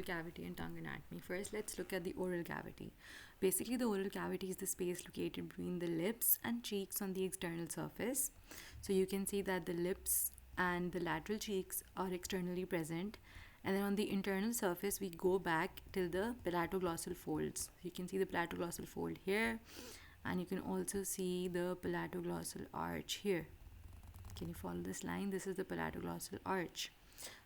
cavity and tongue anatomy. First, let's look at the oral cavity. Basically, the oral cavity is the space located between the lips and cheeks on the external surface. So you can see that the lips and the lateral cheeks are externally present. And then on the internal surface, we go back till the palatoglossal folds. You can see the palatoglossal fold here, and you can also see the palatoglossal arch here. Can you follow this line? This is the palatoglossal arch.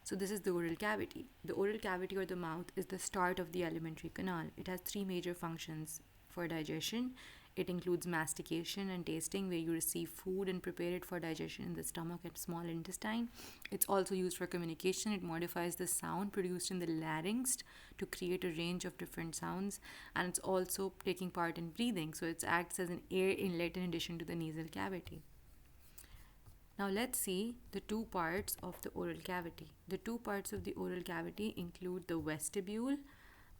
So this is the oral cavity. The oral cavity or the mouth is the start of the alimentary canal. It has three major functions for digestion. It includes mastication and tasting, where you receive food and prepare it for digestion in the stomach and small intestine. It's also used for communication. It modifies the sound produced in the larynx to create a range of different sounds, and it's also taking part in breathing. So it acts as an air inlet in addition to the nasal cavity. Now let's see the two parts of the oral cavity. The two parts of the oral cavity include the vestibule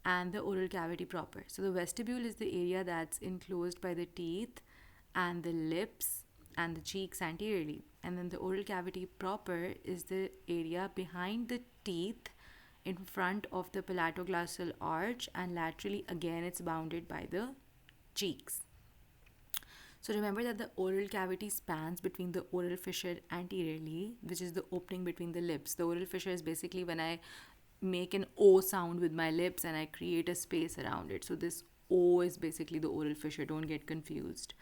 and the oral cavity proper. So the vestibule is the area that's enclosed by the teeth and the lips and the cheeks anteriorly. And then the oral cavity proper is the area behind the teeth in front of the palatoglossal arch, and laterally again it's bounded by the cheeks. So remember that the oral cavity spans between the oral fissure anteriorly, which is the opening between the lips. The oral fissure is basically when I make an O sound with my lips and I create a space around it. So this O is basically the oral fissure, don't get confused.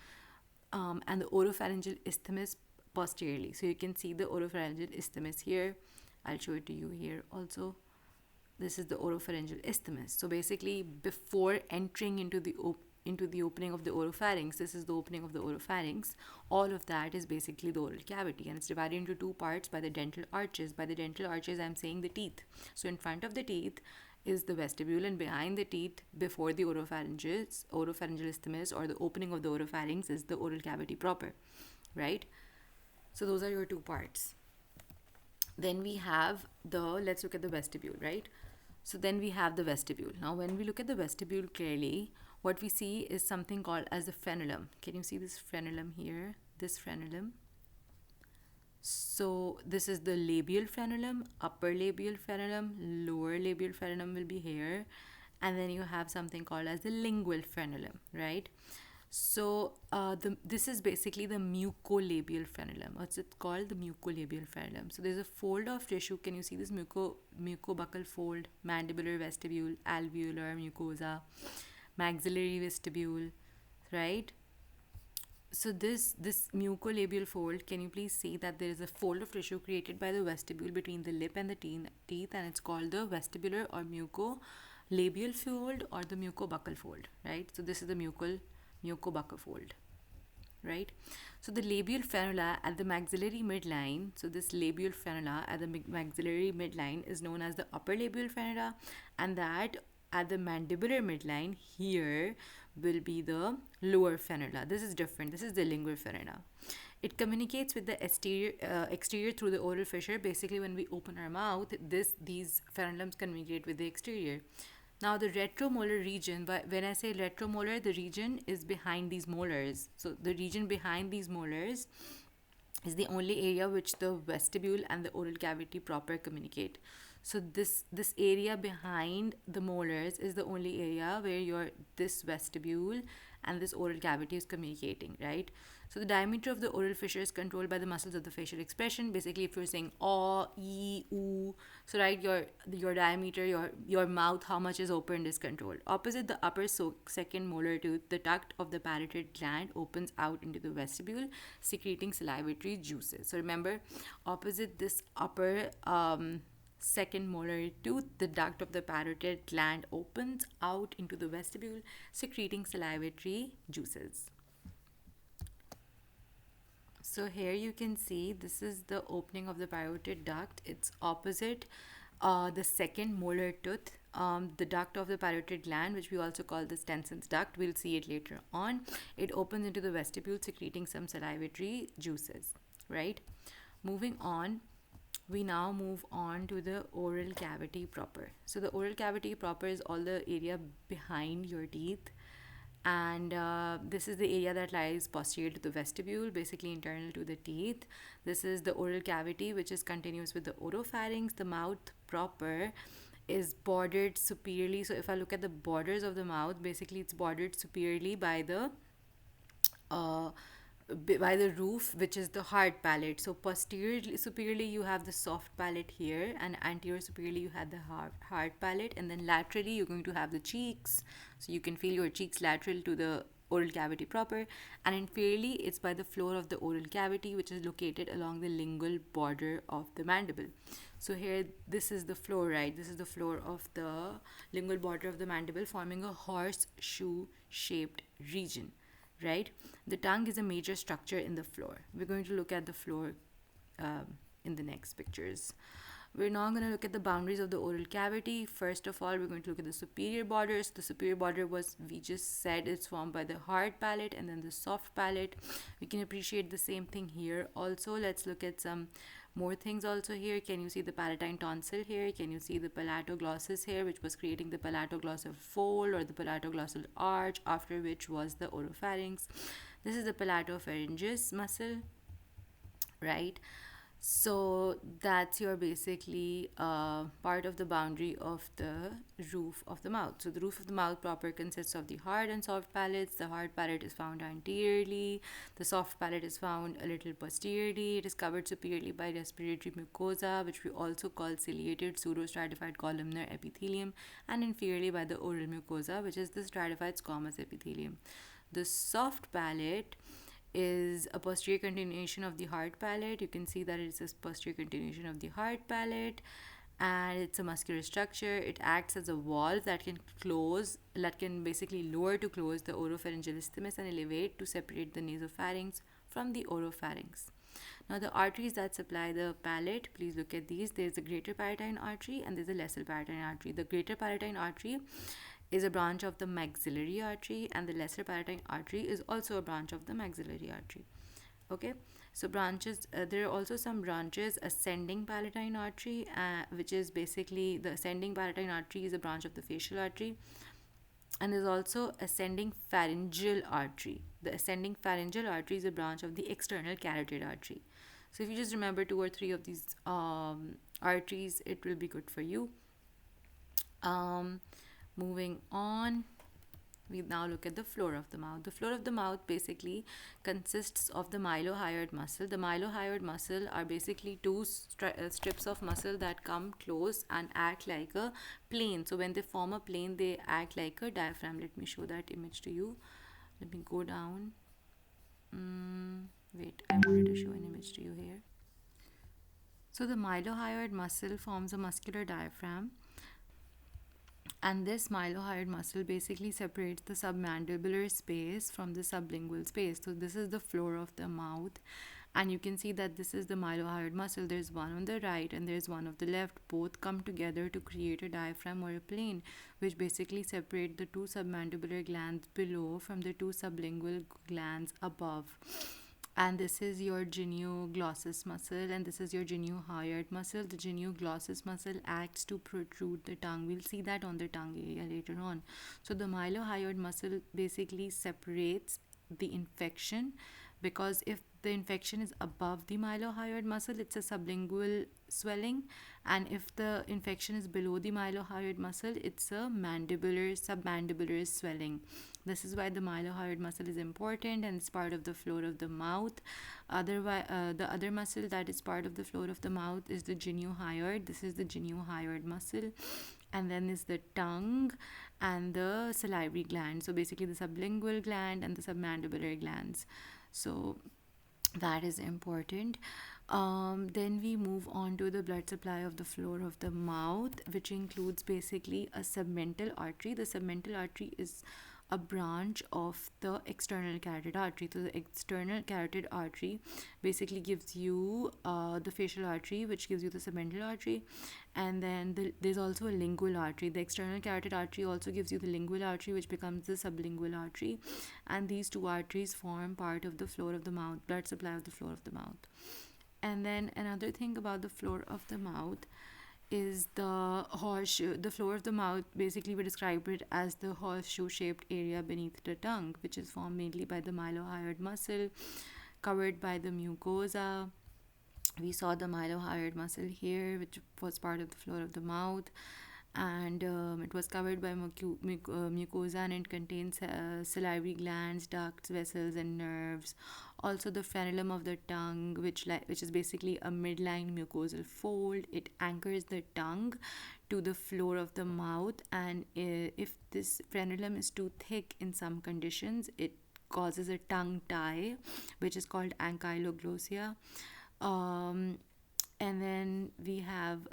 And the oropharyngeal isthmus posteriorly. So you can see the oropharyngeal isthmus here. I'll show it to you here also. This is the oropharyngeal isthmus. So basically, before entering into the opening of the oropharynx, this is the opening of the oropharynx. All of that is basically the oral cavity, and it's divided into two parts by the dental arches. By the dental arches, I'm saying the teeth. So in front of the teeth is the vestibule, and behind the teeth, before the oropharyngeal isthmus or the opening of the oropharynx, is the oral cavity proper, right? So those are your two parts. Then we have let's look at the vestibule, right? So then we have the vestibule. Now when we look at the vestibule clearly, what we see is something called as the frenulum. Can you see this frenulum here? This frenulum. So this is the labial frenulum, upper labial frenulum, lower labial frenulum will be here. And then you have something called as the lingual frenulum, right? So this is basically the mucolabial frenulum. What's it called? The mucolabial frenulum. So there's a fold of tissue. Can you see this mucobuccal fold, mandibular vestibule, alveolar mucosa, maxillary vestibule, right? So this mucolabial fold, can you please see that there is a fold of tissue created by the vestibule between the lip and the teeth, and it's called the vestibular or mucolabial fold or the mucobuccal fold, right? So this is the mucobuccal fold, right? So the labial frenula at the maxillary midline, so this labial frenula at the maxillary midline is known as the upper labial frenula, and that at the mandibular midline here will be the lower frenula. This is different. This is the lingual frenula. It communicates with the exterior through the oral fissure. Basically, when we open our mouth, these frenulums communicate with the exterior. Now the retromolar region, when I say retromolar, the region is behind these molars. So the region behind these molars is the only area which the vestibule and the oral cavity proper communicate. So this area behind the molars is the only area where this vestibule and this oral cavity is communicating, right? So the diameter of the oral fissure is controlled by the muscles of the facial expression. Basically, if you're saying "o," "e," "oo," so right, your diameter, your mouth, how much is opened is controlled. Opposite the upper second molar tooth, the duct of the parotid gland opens out into the vestibule, secreting salivatory juices. So remember, opposite this upper second molar tooth, the duct of the parotid gland opens out into the vestibule, secreting salivatory juices. So here you can see this is the opening of the parotid duct. It's opposite the second molar tooth, the duct of the parotid gland, which we also call the Stenson's duct. We'll see it later on. It opens into the vestibule, secreting some salivatory juices, right? Moving on, we now move on to the oral cavity proper. So the oral cavity proper is all the area behind your teeth, and this is the area that lies posterior to the vestibule, basically internal to the teeth. This is the oral cavity, which is continuous with the oropharynx. The mouth proper is bordered superiorly. So if I look at the borders of the mouth, basically it's bordered superiorly by the uh, by the roof, which is the hard palate. So posteriorly superiorly you have the soft palate here, and anterior superiorly you have the hard palate, and then laterally you're going to have the cheeks. So you can feel your cheeks lateral to the oral cavity proper, and inferiorly it's by the floor of the oral cavity, which is located along the lingual border of the mandible. So here, this is the floor, right? This is the floor of the lingual border of the mandible, forming a horseshoe shaped region, right? The tongue is a major structure in the floor. We're going to look at the floor in the next pictures. We're now going to look at the boundaries of the oral cavity. First of all, we're going to look at the superior borders. The superior border was, we just said, it's formed by the hard palate and then the soft palate. We can appreciate the same thing here. Also, let's look at some more things also here. Can you see the palatine tonsil here? Can you see the palatoglossus here, which was creating the palatoglossal fold or the palatoglossal arch, after which was the oropharynx. This is the palatopharyngeus muscle, right? So that's your basically part of the boundary of the roof of the mouth. So the roof of the mouth proper consists of the hard and soft palates. The hard palate is found anteriorly. The soft palate is found a little posteriorly. It is covered superiorly by respiratory mucosa, which we also call ciliated pseudostratified columnar epithelium, and inferiorly by the oral mucosa, which is the stratified squamous epithelium. The soft palate is a posterior continuation of the hard palate. You can see that it's a posterior continuation of the hard palate, and it's a muscular structure. It acts as a valve that can close, that can basically lower to close the oropharyngeal isthmus and elevate to separate the nasopharynx from the oropharynx. Now, the arteries that supply the palate, please look at these. There's a greater palatine artery and there's a lesser palatine artery. The greater palatine artery is a branch of the maxillary artery, and the lesser palatine artery is also a branch of the maxillary artery. Okay, so branches, there are also some branches. Ascending palatine artery, which is basically, the ascending palatine artery is a branch of the facial artery, and there's also ascending pharyngeal artery. The ascending pharyngeal artery is a branch of the external carotid artery. So if you just remember two or three of these arteries, it will be good for you. Moving on, we now look at the floor of the mouth. The floor of the mouth basically consists of the mylohyoid muscle. The mylohyoid muscle are basically two strips of muscle that come close and act like a plane. So when they form a plane, they act like a diaphragm. Let me show that image to you. Let me go down. Wait, I wanted to show an image to you here. So the mylohyoid muscle forms a muscular diaphragm, and this mylohyoid muscle basically separates the submandibular space from the sublingual space. So this is the floor of the mouth, and you can see that this is the mylohyoid muscle. There's one on the right and there's one on the left. Both come together to create a diaphragm or a plane, which basically separate the two submandibular glands below from the two sublingual glands above. And this is your genioglossus muscle, and this is your geniohyoid muscle. The genioglossus muscle acts to protrude the tongue. We'll see that on the tongue area later on. So the mylohyoid muscle basically separates the infection, because if the infection is above the mylohyoid muscle, it's a sublingual swelling, and if the infection is below the mylohyoid muscle, it's a submandibular swelling. This is why the mylohyoid muscle is important, and it's part of the floor of the mouth. Otherwise, the other muscle that is part of the floor of the mouth is the geniohyoid. This is the geniohyoid muscle, and then is the tongue and the salivary gland. So basically, the sublingual gland and the submandibular glands. So that is important. Then we move on to the blood supply of the floor of the mouth, which includes basically a submental artery. The submental artery is a branch of the external carotid artery. So the external carotid artery basically gives you the facial artery, which gives you the submental artery, and then there's also a lingual artery. The external carotid artery also gives you the lingual artery, which becomes the sublingual artery, and these two arteries form part of the floor of the mouth, blood supply of the floor of the mouth. And then another thing about the floor of the mouth is the horseshoe. The floor of the mouth, basically we describe it as the horseshoe shaped area beneath the tongue, which is formed mainly by the mylohyoid muscle, covered by the mucosa. We saw the mylohyoid muscle here, which was part of the floor of the mouth, and it was covered by mucosa, and it contains salivary glands, ducts, vessels, and nerves. Also, the frenulum of the tongue, which is basically a midline mucosal fold. It anchors the tongue to the floor of the mouth, and if this frenulum is too thick in some conditions, it causes a tongue tie, which is called ankyloglossia. Um, and then we have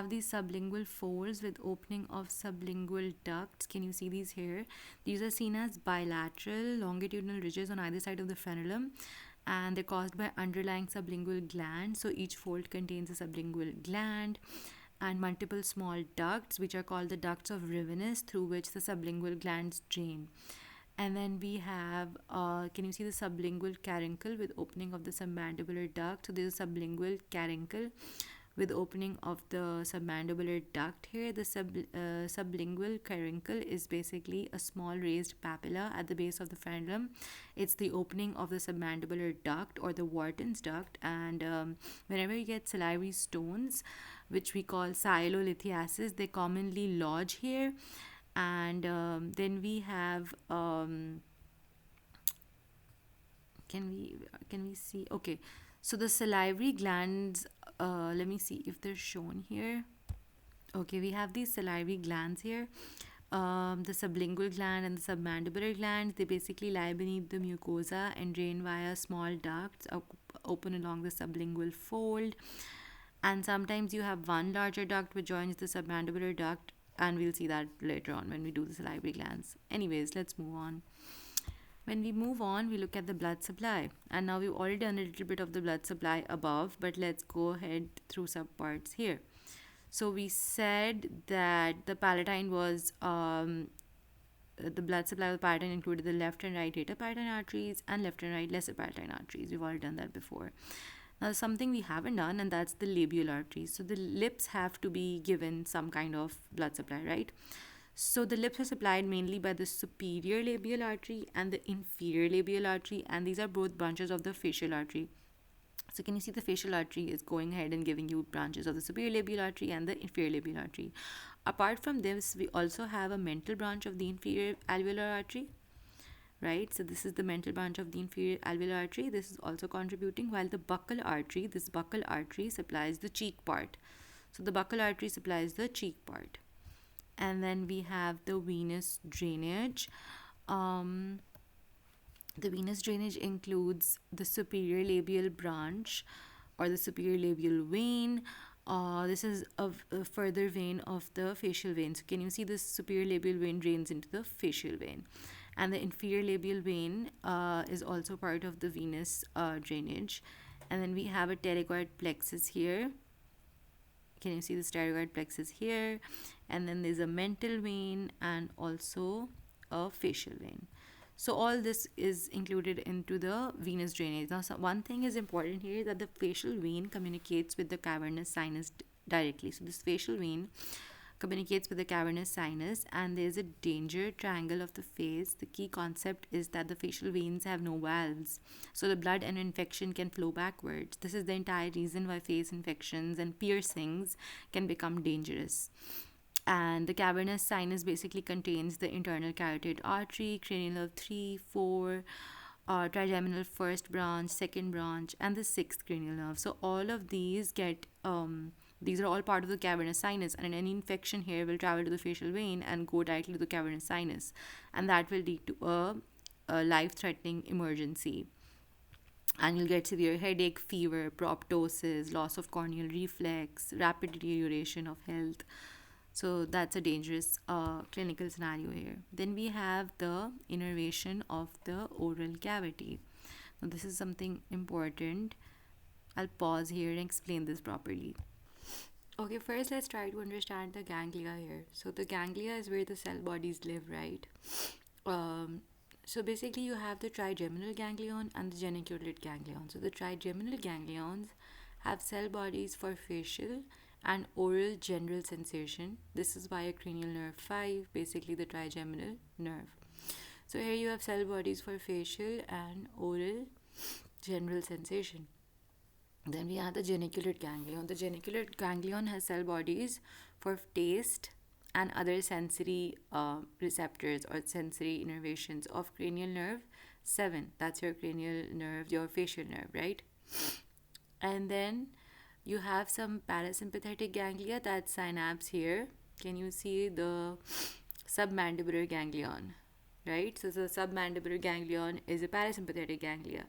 these sublingual folds with opening of sublingual ducts. Can you see these here? These are seen as bilateral longitudinal ridges on either side of the frenulum, and they're caused by underlying sublingual glands. So each fold contains a sublingual gland and multiple small ducts, which are called the ducts of Rivenus, through which the sublingual glands drain. And then we have, can you see the sublingual caruncle with opening of the submandibular duct? So there's a sublingual caruncle with opening of the submandibular duct here. The sublingual caruncle is basically a small raised papilla at the base of the frenulum. It's the opening of the submandibular duct or the Wharton's duct, and whenever you get salivary stones, which we call sialolithiasis, they commonly lodge here. And then we have can we see? Okay, so the salivary glands, let me see if they're shown here. Okay, we have these salivary glands here. The sublingual gland and the submandibular gland, they basically lie beneath the mucosa and drain via small ducts open along the sublingual fold. And sometimes you have one larger duct which joins the submandibular duct, and we'll see that later on when we do the salivary glands. Anyways, let's move on. When we move on, we look at the blood supply. And now we've already done a little bit of the blood supply above, but let's go ahead through subparts here. So we said that the palatine was the blood supply of the palatine included the left and right greater palatine arteries and left and right lesser palatine arteries. We've already done that before. Now, something we haven't done, and that's the labial arteries. So the lips have to be given some kind of blood supply, right? So the lips are supplied mainly by the superior labial artery and the inferior labial artery, and these are both branches of the facial artery. So can you see the facial artery is going ahead and giving you branches of the superior labial artery and the inferior labial artery. Apart from this, we also have a mental branch of the inferior alveolar artery, right? So this is the mental branch of the inferior alveolar artery. This is also contributing, while the buccal artery, this buccal artery supplies the cheek part. So the buccal artery supplies the cheek part. And then we have the venous drainage. The venous drainage includes the superior labial branch or the superior labial vein. This is a further vein of the facial vein. So can you see this superior labial vein drains into the facial vein? And the inferior labial vein is also part of the venous drainage. And then we have a pterygoid plexus here. Can you see the pterygoid plexus here? And then there's a mental vein and also a facial vein. So all this is included into the venous drainage. Now, one thing is important here, that the facial vein communicates with the cavernous sinus directly. So this facial vein communicates with the cavernous sinus, and there's a danger triangle of the face. The key concept is that the facial veins have no valves, so the blood and infection can flow backwards. This is the entire reason why face infections and piercings can become dangerous. And the cavernous sinus basically contains the internal carotid artery, cranial nerve 3, 4, trigeminal first branch, second branch, and the sixth cranial nerve. So all of these these are all part of the cavernous sinus, and any infection here will travel to the facial vein and go directly to the cavernous sinus, and that will lead to a life-threatening emergency. And you'll get severe headache, fever, proptosis, loss of corneal reflex, rapid deterioration of health. So that's a dangerous clinical scenario here. Then we have the innervation of the oral cavity. Now this is something important. I'll pause here and explain this properly. Okay, first let's try to understand the ganglia here. So the ganglia is where the cell bodies live, right? So basically you have the trigeminal ganglion and the geniculate ganglion. So the trigeminal ganglions have cell bodies for facial and oral general sensation. This is via cranial nerve 5, basically the trigeminal nerve. So here you have cell bodies for facial and oral general sensation. Then we have the geniculate ganglion. The geniculate ganglion has cell bodies for taste and other sensory receptors or sensory innervations of cranial nerve 7. That's your cranial nerve, your facial nerve, right? And then you have some parasympathetic ganglia, that's synapse here. Can you see the submandibular ganglion? Right? So the submandibular ganglion is a parasympathetic ganglia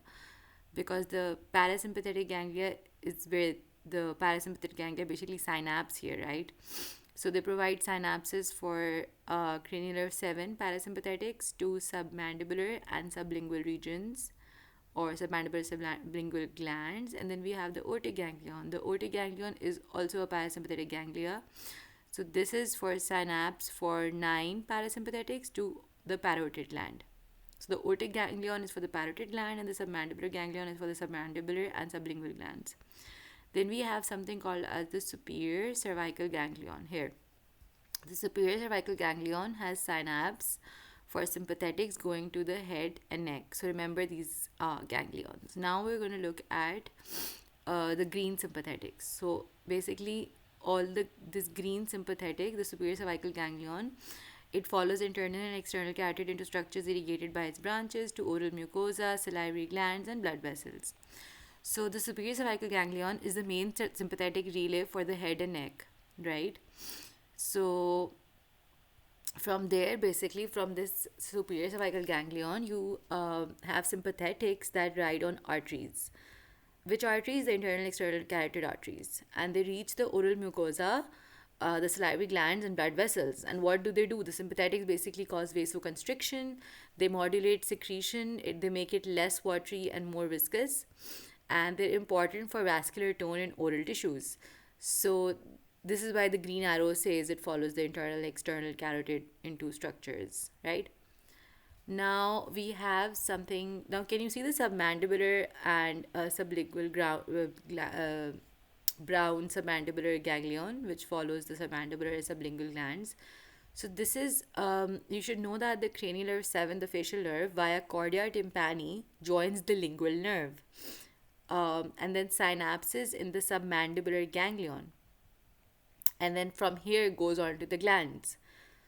because the parasympathetic ganglia is where the parasympathetic ganglia basically synapse here, right? So they provide synapses for cranial nerve 7 parasympathetics to submandibular and sublingual regions or submandibular sublingual glands. And then we have the aortic ganglion. The aortic ganglion is also a parasympathetic ganglia. So this is for synapse for 9 parasympathetics to the parotid gland. So the aortic ganglion is for the parotid gland and the submandibular ganglion is for the submandibular and sublingual glands. Then we have something called as the superior cervical ganglion here. The superior cervical ganglion has synapse for sympathetics going to the head and neck. So remember these ganglions. Now we're going to look at the green sympathetics. So basically all this green sympathetic, the superior cervical ganglion, it follows internal and external carotid into structures irrigated by its branches to oral mucosa, salivary glands, and blood vessels. So the superior cervical ganglion is the main sympathetic relay for the head and neck, right? So from there, basically from this superior cervical ganglion, you have sympathetics that ride on arteries. Which arteries? The internal and external carotid arteries. And they reach the oral mucosa, the salivary glands, and blood vessels. And what do? The sympathetics basically cause vasoconstriction, they modulate secretion, they make it less watery and more viscous, and they're important for vascular tone in oral tissues. So this is why the green arrow says it follows the internal external carotid into structures, right? Now we have something. Now, can you see the submandibular and sublingual brown submandibular ganglion, which follows the submandibular and sublingual glands? So this is you should know that the cranial nerve 7, the facial nerve, via cordia tympani joins the lingual nerve, and then synapses in the submandibular ganglion, and then from here it goes on to the glands.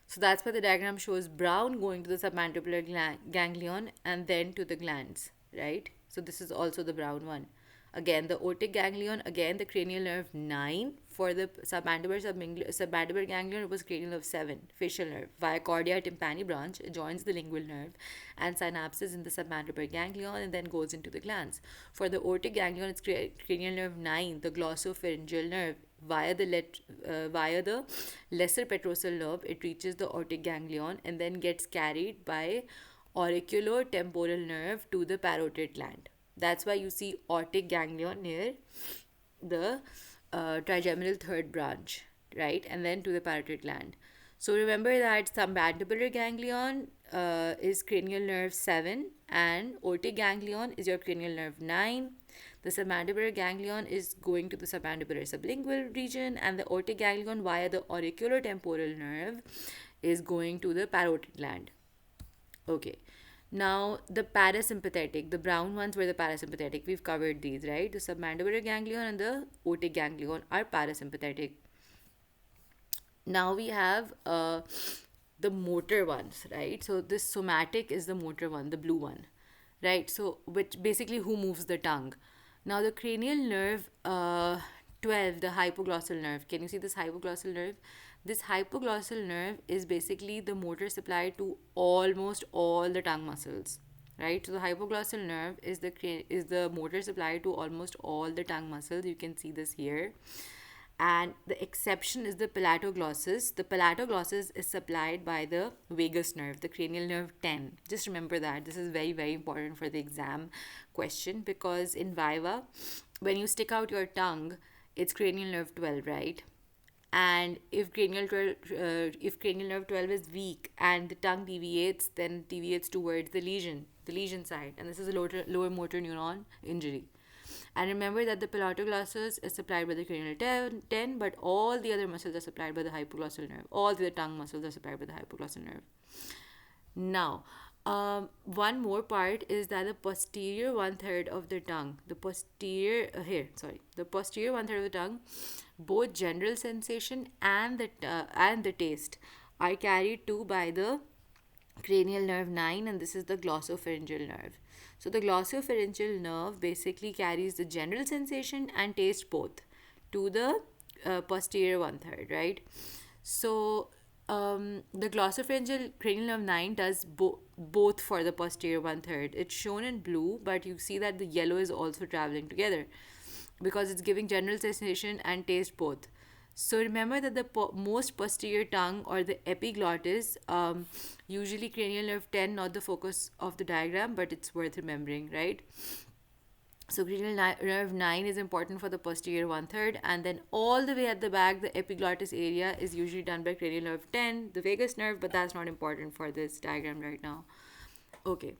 So that's why the diagram shows brown going to the submandibular ganglion and then to the glands, right? So this is also the brown one. Again, the aortic ganglion, again the cranial nerve 9. For the submandibular ganglion, it was cranial nerve 7, facial nerve. Via cordia tympani branch, it joins the lingual nerve and synapses in the submandibular ganglion and then goes into the glands. For the aortic ganglion, it's cranial nerve 9, the glossopharyngeal nerve. Via the lesser petrosal nerve, it reaches the aortic ganglion and then gets carried by auriculotemporal nerve to the parotid gland. That's why you see aortic ganglion near the trigeminal third branch, right? And then to the parotid gland. So remember that submandibular ganglion is cranial nerve 7 and aortic ganglion is your cranial nerve 9. The submandibular ganglion is going to the submandibular sublingual region and the aortic ganglion via the auriculotemporal nerve is going to the parotid gland. Okay. Now, the parasympathetic, the brown ones were the parasympathetic. We've covered these, right? The submandibular ganglion and the aortic ganglion are parasympathetic. Now we have the motor ones, right? So this somatic is the motor one, the blue one, right? So which basically who moves the tongue. Now the cranial nerve 12, the hypoglossal nerve. Can you see this hypoglossal nerve? This hypoglossal nerve is basically the motor supply to almost all the tongue muscles, right? So the hypoglossal nerve is the motor supply to almost all the tongue muscles. You can see this here. And the exception is the palatoglossus. The palatoglossus is supplied by the vagus nerve, the cranial nerve 10. Just remember that. This is very, very important for the exam question because in Viva, when you stick out your tongue, it's cranial nerve 12, right? And if cranial nerve 12 is weak and the tongue deviates, then deviates towards the lesion side, and this is a lower motor neuron injury. And remember that the palatoglossus is supplied by the cranial 10, but all the other muscles are supplied by the hypoglossal nerve. All the tongue muscles are supplied by the hypoglossal nerve. Now, One more part is that the posterior one third of the tongue, the posterior one third of the tongue, both general sensation and the taste are carried to by the cranial nerve 9, and this is the glossopharyngeal nerve. So the glossopharyngeal nerve basically carries the general sensation and taste both to the posterior one third, right? So the glossopharyngeal cranial nerve 9 does both for the posterior one third. It's shown in blue, but you see that the yellow is also traveling together because it's giving general sensation and taste both. So remember that the most posterior tongue or the epiglottis, usually cranial nerve 10, not the focus of the diagram, but it's worth remembering, right? So cranial nerve 9 is important for the posterior one third, and then all the way at the back, the epiglottis area is usually done by cranial nerve 10, the vagus nerve, but that's not important for this diagram right now. Okay,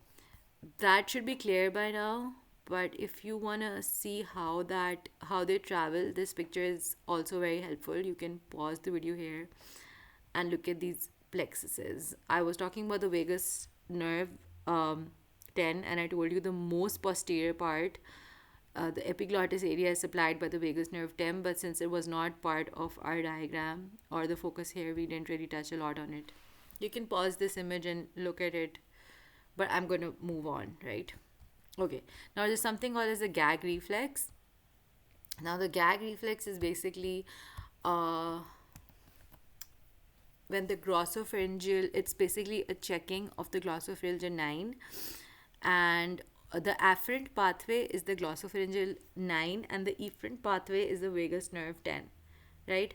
that should be clear by now. But if you wanna see how they travel, this picture is also very helpful. You can pause the video here and look at these plexuses. I was talking about the vagus nerve 10, and I told you the most posterior part, the epiglottis area, is supplied by the vagus nerve 10, but since it was not part of our diagram or the focus here, we didn't really touch a lot on it. You can pause this image and look at it, but I'm going to move on, right? Okay, now there's something called as the gag reflex. Now, the gag reflex is basically uh, when the glossopharyngeal, it's basically a checking of the glossopharyngeal 9, and the afferent pathway is the glossopharyngeal 9, and the efferent pathway is the vagus nerve 10, right?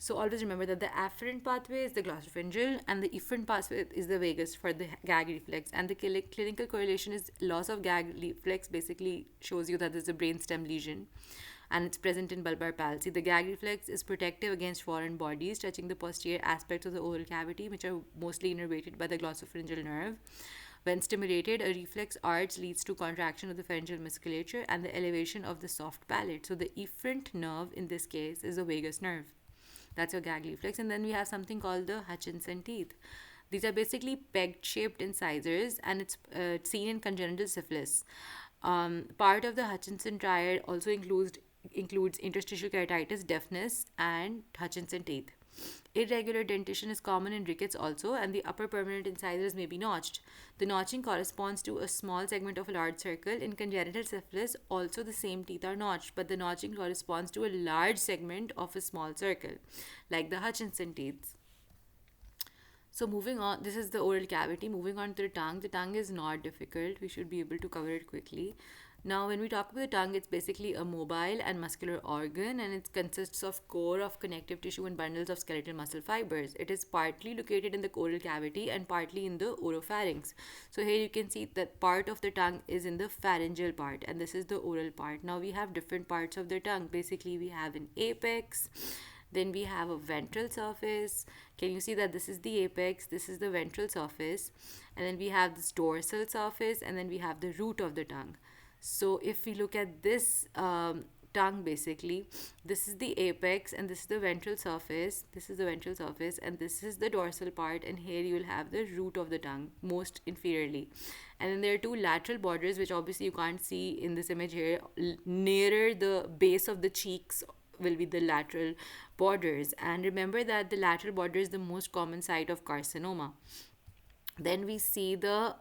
So always remember that the afferent pathway is the glossopharyngeal and the efferent pathway is the vagus for the gag reflex. And the clinical correlation is loss of gag reflex basically shows you that there's a brainstem lesion and it's present in bulbar palsy. The gag reflex is protective against foreign bodies touching the posterior aspects of the oral cavity, which are mostly innervated by the glossopharyngeal nerve. When stimulated, a reflex arch leads to contraction of the pharyngeal musculature and the elevation of the soft palate. So the efferent nerve in this case is the vagus nerve. That's your gag reflex. And then we have something called the Hutchinson teeth. These are basically peg shaped incisors, and it's seen in congenital syphilis. Part of the Hutchinson triad also includes interstitial keratitis, deafness, and Hutchinson teeth. Irregular dentition is common in rickets also, and the upper permanent incisors may be notched. The notching corresponds to a small segment of a large circle. In congenital syphilis, also the same teeth are notched, but the notching corresponds to a large segment of a small circle, like the Hutchinson teeth. So moving on, this is the oral cavity. Moving on to the tongue. The tongue is not difficult. We should be able to cover it quickly. Now, when we talk about the tongue, it's basically a mobile and muscular organ, and it consists of core of connective tissue and bundles of skeletal muscle fibers. It is partly located in the oral cavity and partly in the oropharynx. So here you can see that part of the tongue is in the pharyngeal part, and this is the oral part. Now we have different parts of the tongue. Basically, we have an apex. Then we have a ventral surface. Can you see that this is the apex, this is the ventral surface, and then we have this dorsal surface, and then we have the root of the tongue. So if we look at this tongue, basically, this is the apex, and this is the ventral surface. This is the ventral surface, and this is the dorsal part, and here you will have the root of the tongue, most inferiorly. And then there are two lateral borders, which obviously you can't see in this image here. Nearer the base of the cheeks will be the lateral borders, and remember that the lateral border is the most common site of carcinoma. Then we see the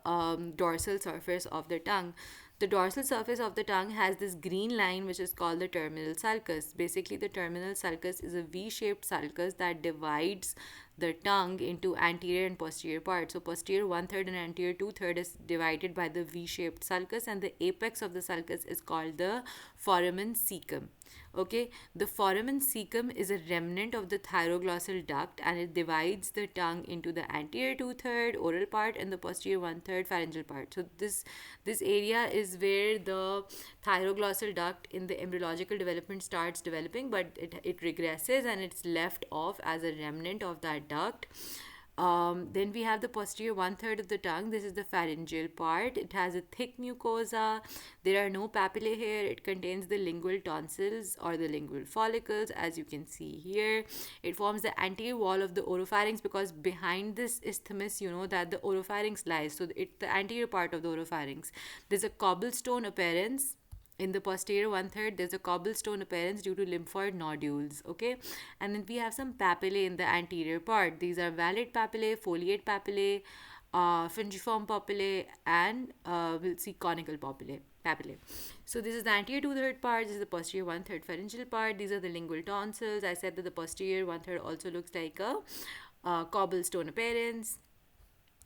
dorsal surface of the tongue. The dorsal surface of the tongue has this green line which is called the terminal sulcus. Basically, the terminal sulcus is a V-shaped sulcus that divides the tongue into anterior and posterior parts. So posterior one third and anterior two third is divided by the V-shaped sulcus, and the apex of the sulcus is called the foramen cecum. Okay, the foramen cecum is a remnant of the thyroglossal duct, and it divides the tongue into the anterior two third oral part and the posterior one third pharyngeal part. So this area is where the thyroglossal duct in the embryological development starts developing, but it regresses and it's left off as a remnant of that duct. Then we have the posterior one third of the tongue. This is the pharyngeal part. It has a thick mucosa. There are no papillae here. It contains the lingual tonsils or the lingual follicles, as you can see here. It forms the anterior wall of the oropharynx, because behind this isthmus, you know that the oropharynx lies. So it's the anterior part of the oropharynx. There's a cobblestone appearance in the posterior one third. There's a cobblestone appearance due to lymphoid nodules. Okay, and then we have some papillae in the anterior part. These are valid papillae, foliate papillae, fungiform papillae, and we'll see conical papillae. So this is the anterior two third part. This is the posterior one third pharyngeal part. These are the lingual tonsils. I said that the posterior one third also looks like a cobblestone appearance.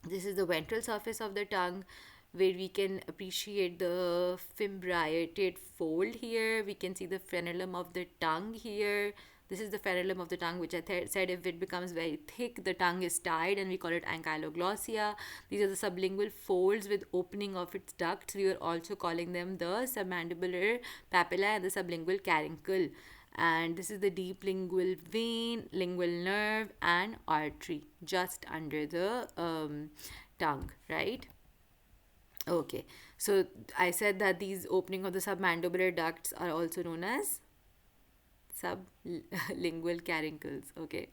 This is the ventral surface of the tongue, where we can appreciate the fimbriated fold here. We can see the frenulum of the tongue here. This is the frenulum of the tongue, which I said if it becomes very thick, the tongue is tied, and we call it ankyloglossia. These are the sublingual folds with opening of its ducts. We are also calling them the submandibular papilla and the sublingual caruncle. And this is the deep lingual vein, lingual nerve, and artery just under the tongue, right? Okay, so I said that these opening of the submandibular ducts are also known as sublingual caruncles. Okay,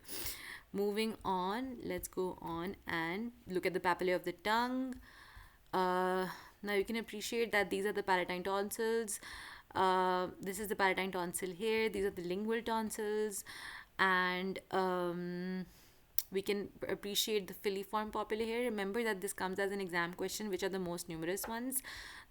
moving on, let's go on and look at the papillae of the tongue. Now you can appreciate that these are the palatine tonsils. This is the palatine tonsil here. These are the lingual tonsils, and we can appreciate the filiform papillae here. Remember that this comes as an exam question. Which are the most numerous ones?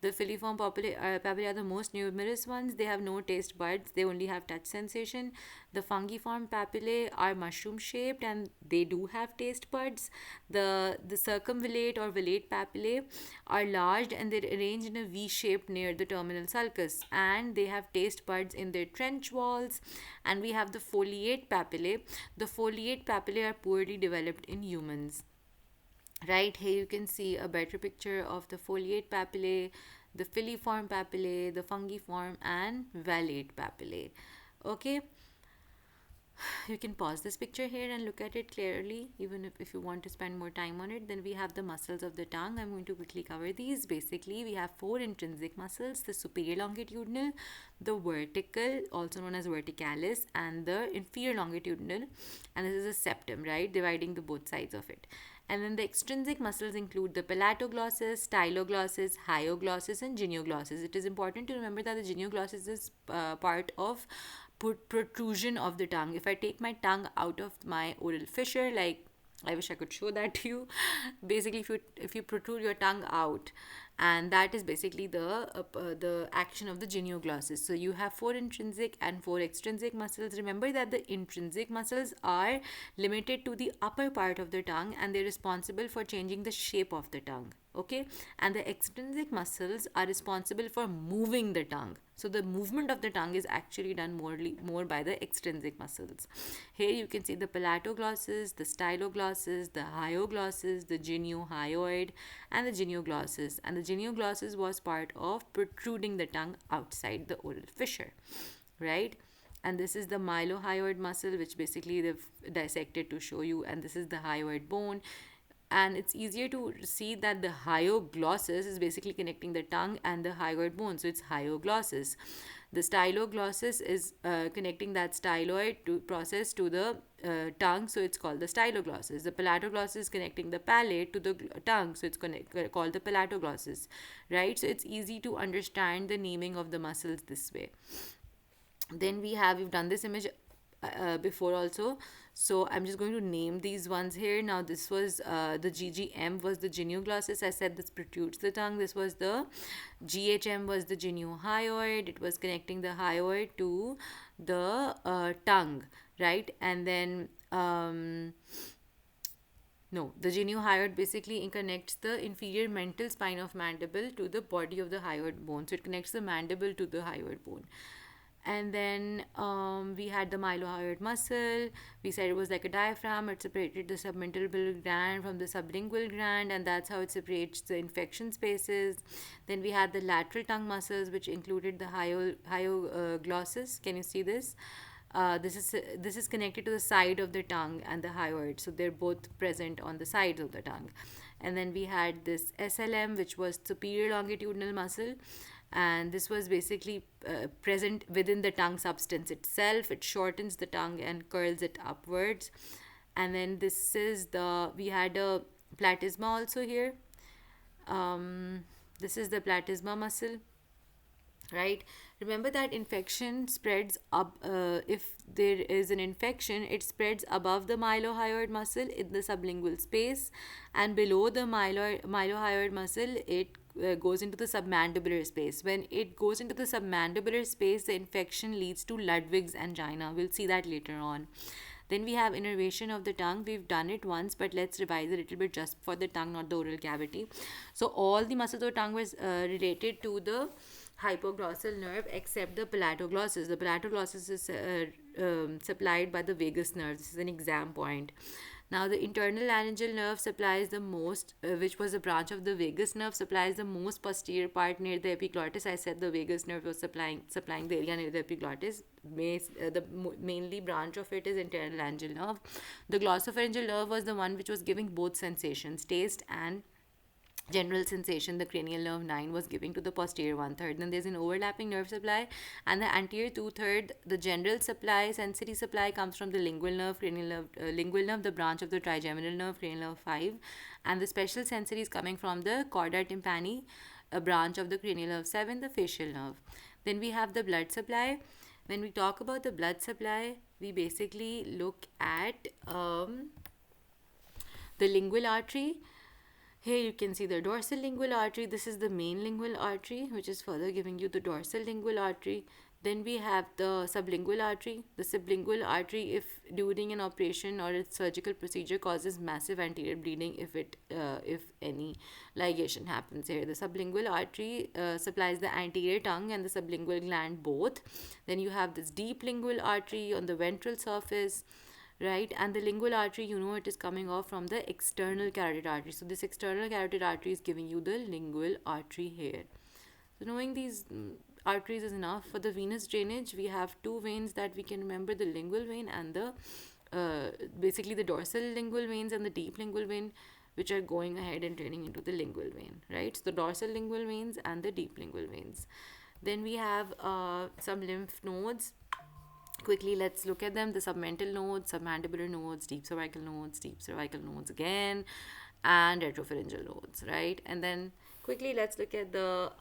The filiform papillae are the most numerous ones. They have no taste buds. They only have touch sensation. The fungiform papillae are mushroom shaped, and they do have taste buds. The circumvallate or vallate papillae are large, and they're arranged in a V shape near the terminal sulcus, and they have taste buds in their trench walls. And we have the foliate papillae. The foliate papillae are poorly developed in humans. Right here you can see a better picture of the foliate papillae, the filiform papillae, the fungiform, and vallate papillae. Okay, you can pause this picture here and look at it clearly, even if you want to spend more time on it. Then we have the muscles of the tongue. I'm going to quickly cover these. Basically, we have four intrinsic muscles: the superior longitudinal, the vertical, also known as verticalis, and the inferior longitudinal, and this is a septum, right, dividing the both sides of it. And then the extrinsic muscles include the palatoglossus, styloglossus, hyoglossus, and genioglossus. It is important to remember that the genioglossus is part of protrusion of the tongue. If I take my tongue out of my oral fissure, like I wish I could show that to you. Basically, if you protrude your tongue out, and that is basically the action of the genioglossus. So you have four intrinsic and four extrinsic muscles. Remember that the intrinsic muscles are limited to the upper part of the tongue, and they're responsible for changing the shape of the tongue. Okay, and the extrinsic muscles are responsible for moving the tongue. So the movement of the tongue is actually done more by the extrinsic muscles. Here you can see the palatoglossus, the styloglossus, the hyoglossus, the geniohyoid, and the genioglossus. And the genioglossus was part of protruding the tongue outside the oral fissure, right? And this is the mylohyoid muscle, which basically they've dissected to show you, and this is the hyoid bone. And it's easier to see that the hyoglossus is basically connecting the tongue and the hyoid bone, so it's hyoglossus. The styloglossus is connecting that styloid process to the tongue, so it's called the styloglossus. The palatoglossus is connecting the palate to the tongue, so it's called the palatoglossus, right? So it's easy to understand the naming of the muscles this way. Then we've done this image before also, so I'm just going to name these ones here. Now this was the GGM was the genioglossus. I said this protrudes the tongue. This was the GHM was the geniohyoid. It was connecting the hyoid to the tongue, right? And then no, the geniohyoid basically connects the inferior mental spine of mandible to the body of the hyoid bone. So it connects the mandible to the hyoid bone. And then we had the mylohyoid muscle. We said it was like a diaphragm. It separated the submandibular gland from the sublingual gland, and that's how it separates the infection spaces. Then we had the lateral tongue muscles, which included the hyoglossus. Can you see this? This is connected to the side of the tongue and the hyoid, so they're both present on the sides of the tongue. And then we had this SLM, which was superior longitudinal muscle, and this was basically present within the tongue substance itself. It shortens the tongue and curls it upwards. And then we had a platysma also here. This is the platysma muscle, right? Remember that infection spreads up, if there is an infection, it spreads above the mylohyoid muscle in the sublingual space, and below the mylohyoid muscle it goes into the submandibular space. When it goes into the submandibular space, the infection leads to Ludwig's angina. We'll see that later on. Then we have innervation of the tongue. We've done it once, but let's revise a little bit just for the tongue, not the oral cavity. So all the muscles of the tongue was related to the hypoglossal nerve except the palatoglossus. The palatoglossus is supplied by the vagus nerve. This is an exam point. Now, the internal laryngeal nerve supplies the most, which was a branch of the vagus nerve, supplies the most posterior part near the epiglottis. I said the vagus nerve was supplying the area near the epiglottis. Mainly branch of it is internal laryngeal nerve. The glossopharyngeal nerve was the one which was giving both sensations, taste and general sensation. The cranial nerve 9 was giving to the posterior 1/3. Then there's an overlapping nerve supply, and the anterior 2/3, the general supply, sensory supply, comes from the lingual nerve, the branch of the trigeminal nerve, cranial nerve 5, and the special sensory is coming from the chorda tympani, a branch of the cranial nerve 7, the facial nerve. Then we have the blood supply. When we talk about the blood supply, we basically look at the lingual artery. Here you can see the dorsal lingual artery. This is the main lingual artery, which is further giving you the dorsal lingual artery. Then we have the sublingual artery. The sublingual artery, if during an operation or a surgical procedure, causes massive anterior bleeding if any ligation happens here. The sublingual artery supplies the anterior tongue and the sublingual gland both. Then you have this deep lingual artery on the ventral surface, right? And the lingual artery, it is coming off from the external carotid artery. So this external carotid artery is giving you the lingual artery here. So knowing these arteries is enough. For the venous drainage, we have two veins that we can remember: the lingual vein and the basically the dorsal lingual veins and the deep lingual vein, which are going ahead and draining into the lingual vein, right? So the dorsal lingual veins and the deep lingual veins. Then we have some lymph nodes. Quickly, let's look at them: the submental nodes, submandibular nodes, deep cervical nodes again, and retropharyngeal nodes, right? And then quickly, let's look at the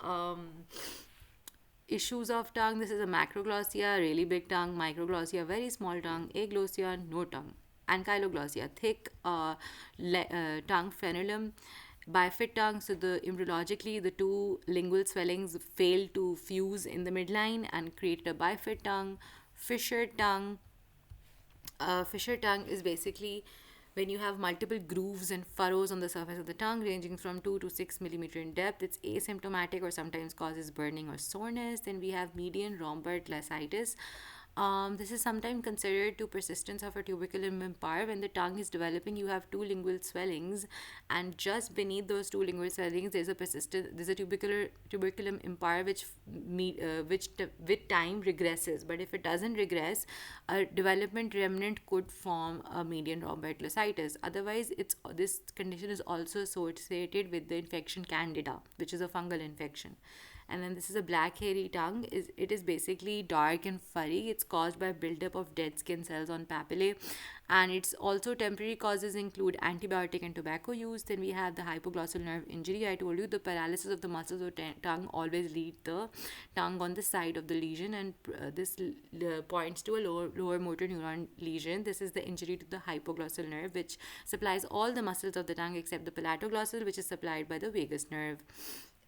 issues of tongue. This is a macroglossia, really big tongue; microglossia, very small tongue; aglossia, no tongue; ankyloglossia, thick tongue frenulum; bifid tongue. So embryologically, the two lingual swellings failed to fuse in the midline and created a bifid tongue. Fissured tongue. Fissured tongue is basically when you have multiple grooves and furrows on the surface of the tongue ranging from 2 to 6 millimeter in depth. It's asymptomatic or sometimes causes burning or soreness. Then we have median rhomboid glossitis. This is sometimes considered to persistence of a tuberculum impar. When the tongue is developing, you have two lingual swellings, and just beneath those two lingual swellings, there's a tuberculum impar which with time regresses. But if it doesn't regress, a development remnant could form a median rhomboid glossitis. Otherwise, this condition is also associated with the infection Candida, which is a fungal infection. And then this is a black hairy tongue. It is basically dark and furry. It's caused by buildup of dead skin cells on papillae, and it's also temporary causes include antibiotic and tobacco use. Then we have the hypoglossal nerve injury. I told you the paralysis of the muscles of tongue always lead the tongue on the side of the lesion, and this points to a lower motor neuron lesion. This is the injury to the hypoglossal nerve, which supplies all the muscles of the tongue except the palatoglossal, which is supplied by the vagus nerve.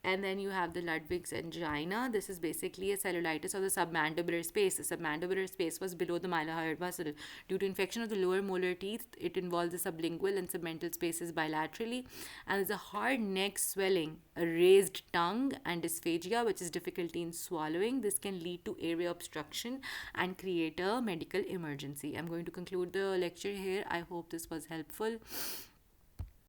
And then you have the Ludwig's angina. This is basically a cellulitis of the submandibular space. The submandibular space was below the mylohyoid muscle. Due to infection of the lower molar teeth, it involves the sublingual and submental spaces bilaterally. And there's a hard neck swelling, a raised tongue, and dysphagia, which is difficulty in swallowing. This can lead to airway obstruction and create a medical emergency. I'm going to conclude the lecture here. I hope this was helpful.